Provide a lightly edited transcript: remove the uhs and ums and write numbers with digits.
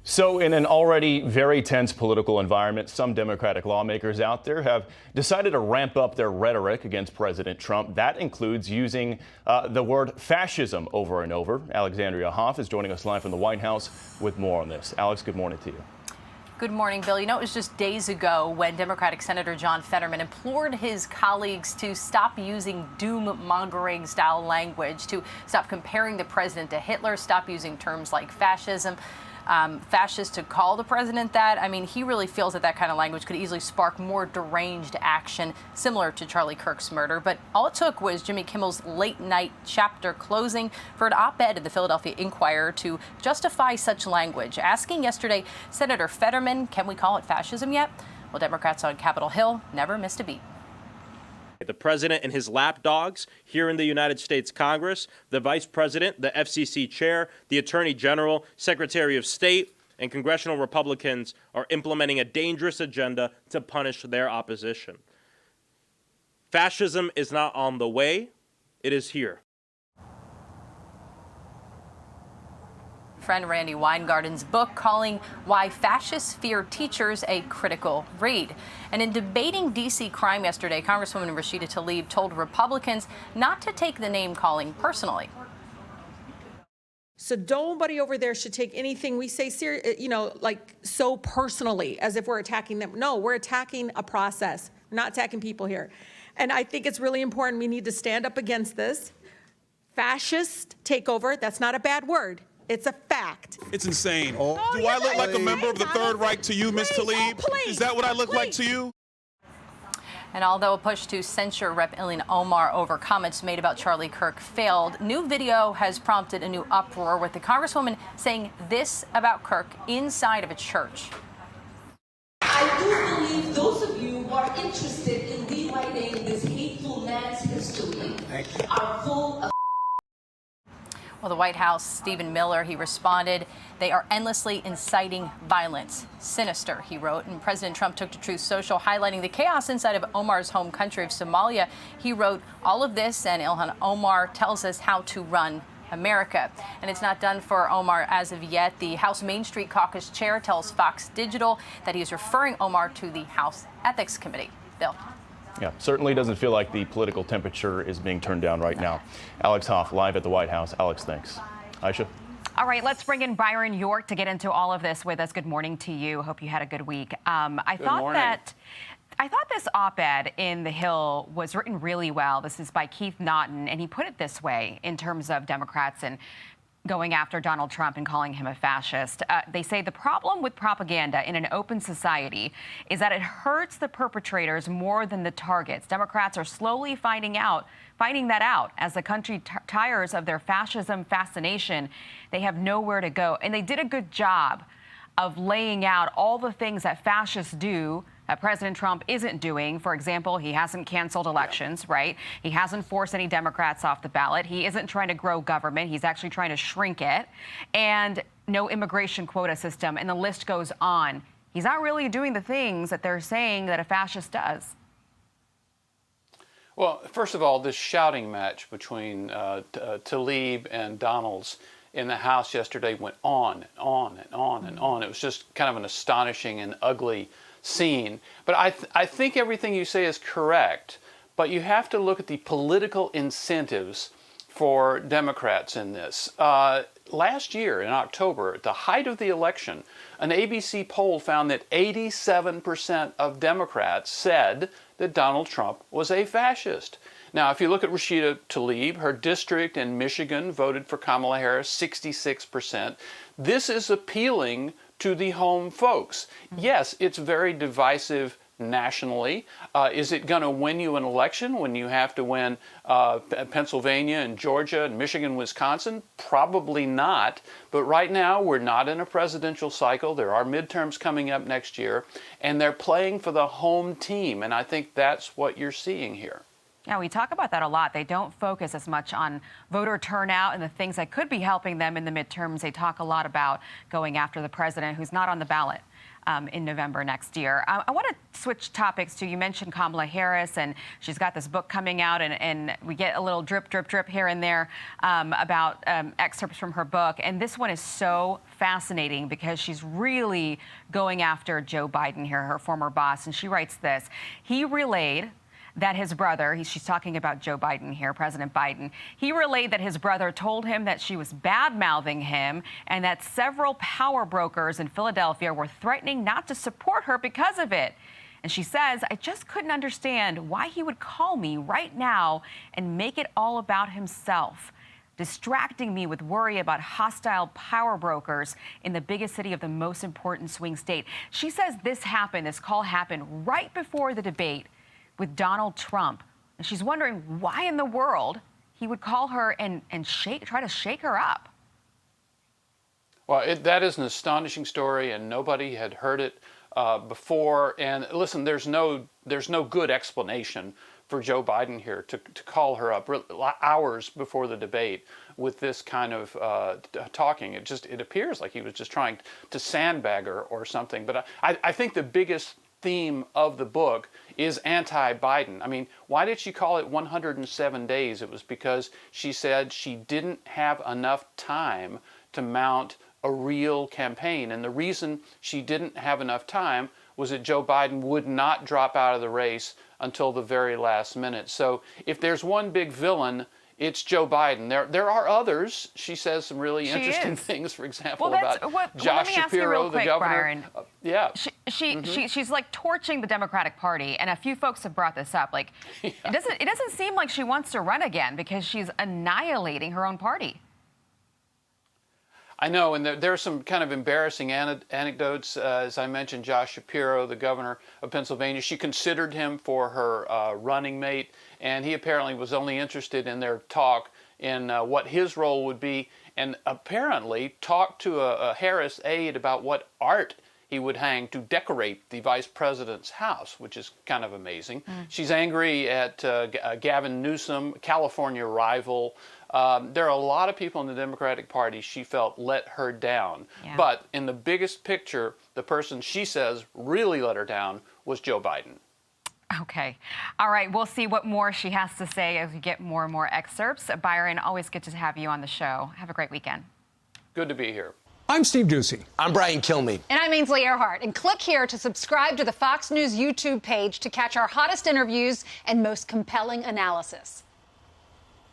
So in an already very tense political environment, some Democratic lawmakers out there have decided to ramp up their rhetoric against President Trump. That includes using the word fascism over and over. Alexandria Hoff is joining us live from the White House with more on this. Alex, good morning to you. Good morning, Bill. You know, it was just days ago when Democratic Senator John Fetterman implored his colleagues to stop using doom-mongering style language, to stop comparing the president to Hitler, stop using terms like fascism. Fascist to call the president that. I mean, he really feels that that kind of language could easily spark more deranged action similar to Charlie Kirk's murder. But all it took was Jimmy Kimmel's late night chapter closing for an op-ed in the Philadelphia Inquirer to justify such language, asking yesterday Senator Fetterman, can we call it fascism yet? Well, Democrats on Capitol Hill never missed a beat. The president and his lapdogs here in the United States Congress, the vice president, the FCC chair, the attorney general, secretary of state, and congressional Republicans are implementing a dangerous agenda to punish their opposition. Fascism is not on the way, it is here. Friend Randy Weingarten's book calling Why Fascists Fear Teachers a critical read. And in debating D.C. crime yesterday, Congresswoman Rashida Tlaib told Republicans not to take the name-calling personally. So nobody over there should take anything we say like so personally, as if we're attacking them. No, we're attacking a process, not attacking people here. And I think it's really important. We need to stand up against this. Fascist takeover, that's not a bad word. It's a fact. It's insane. Do I look like a member of the Third Reich to you, Ms. Tlaib? Is that what I look like to you? And although a push to censure Rep. Ilhan Omar over comments made about Charlie Kirk failed, new video has prompted a new uproar with the Congresswoman saying this about Kirk inside of a church. I do believe those of you who are interested in rewriting this hateful man's history are full of. Well, the White House, Stephen Miller, he responded, they are endlessly inciting violence. Sinister, he wrote. And President Trump took to Truth Social, highlighting the chaos inside of Omar's home country of Somalia. He wrote, all of this, and Ilhan Omar tells us how to run America. And it's not done for Omar as of yet. The House Main Street Caucus chair tells Fox Digital that he is referring Omar to the House Ethics Committee. Bill. Yeah, certainly doesn't feel like the political temperature is being turned down right now. Alex Hoff, live at the White House. Alex, thanks. Aisha? All right, let's bring in Byron York to get into all of this with us. Good morning to you. Hope you had a good week. I thought this op-ed in The Hill was written really well. This is by Keith Naughton, and he put it this way in terms of Democrats and going after Donald Trump and calling him a fascist. They say the problem with propaganda in an open society is that it hurts the perpetrators more than the targets. Democrats are slowly finding that out as the country tires of their fascism fascination. They have nowhere to go. And they did a good job of laying out all the things that fascists do that President Trump isn't doing. For example, he hasn't canceled elections, right? He hasn't forced any Democrats off the ballot. He isn't trying to grow government. He's actually trying to shrink it. And no immigration quota system. And the list goes on. He's not really doing the things that they're saying that a fascist does. Well, first of all, this shouting match between Tlaib and Donalds in the House yesterday went on and on and on and on. It was just kind of an astonishing and ugly scene. But I think everything you say is correct, but you have to look at the political incentives for Democrats in this. Last year in October, at the height of the election, an ABC poll found that 87% of Democrats said that Donald Trump was a fascist. Now, if you look at Rashida Tlaib, her district in Michigan voted for Kamala Harris, 66%. This is appealing to the home folks. Yes, it's very divisive nationally. Is it going to win you an election when you have to win Pennsylvania and Georgia and Michigan, Wisconsin? Probably not. But right now, we're not in a presidential cycle. There are midterms coming up next year, and they're playing for the home team. And I think that's what you're seeing here. Yeah, we talk about that a lot. They don't focus as much on voter turnout and the things that could be helping them in the midterms. They talk a lot about going after the president who's not on the ballot in November next year. I want to switch topics to, you mentioned Kamala Harris, and she's got this book coming out, and we get a little drip, drip, drip here and there about excerpts from her book. And this one is so fascinating because she's really going after Joe Biden here, her former boss. And she writes this: he relayed that his brother, she's talking about Joe Biden here, President Biden, he relayed that his brother told him that she was bad-mouthing him and that several power brokers in Philadelphia were threatening not to support her because of it. And she says, I just couldn't understand why he would call me right now and make it all about himself, distracting me with worry about hostile power brokers in the biggest city of the most important swing state. She says this call happened right before the debate with Donald Trump. And she's wondering why in the world he would call her and try to shake her up. Well, that is an astonishing story, and nobody had heard it before. And listen, there's no good explanation for Joe Biden here to call her up hours before the debate with this kind of talking. It appears like he was just trying to sandbag her or something. But I think the biggest theme of the book is anti-Biden. I mean, why did she call it 107 days? It was because she said she didn't have enough time to mount a real campaign. And the reason she didn't have enough time was that Joe Biden would not drop out of the race until the very last minute. So if there's one big villain, it's Joe Biden. There are others. She says some really interesting things, for example, about Josh Shapiro, the governor. Byron. She's like torching the Democratic Party, and a few folks have brought this up. Like, it doesn't seem like she wants to run again because she's annihilating her own party. I know, and there are some kind of embarrassing anecdotes. As I mentioned, Josh Shapiro, the governor of Pennsylvania, she considered him for her running mate, and he apparently was only interested in their talk in what his role would be, and apparently talked to a Harris aide about what art he would hang to decorate the vice president's house, which is kind of amazing. She's angry at Gavin Newsom, California rival. There are a lot of people in the Democratic Party she felt let her down. Yeah. But in the biggest picture, the person she says really let her down was Joe Biden. Okay. All right. We'll see what more she has to say as we get more and more excerpts. Byron, always good to have you on the show. Have a great weekend. Good to be here. I'm Steve Ducey. I'm Brian Kilmeade. And I'm Ainsley Earhart. And click here to subscribe to the Fox News YouTube page to catch our hottest interviews and most compelling analysis.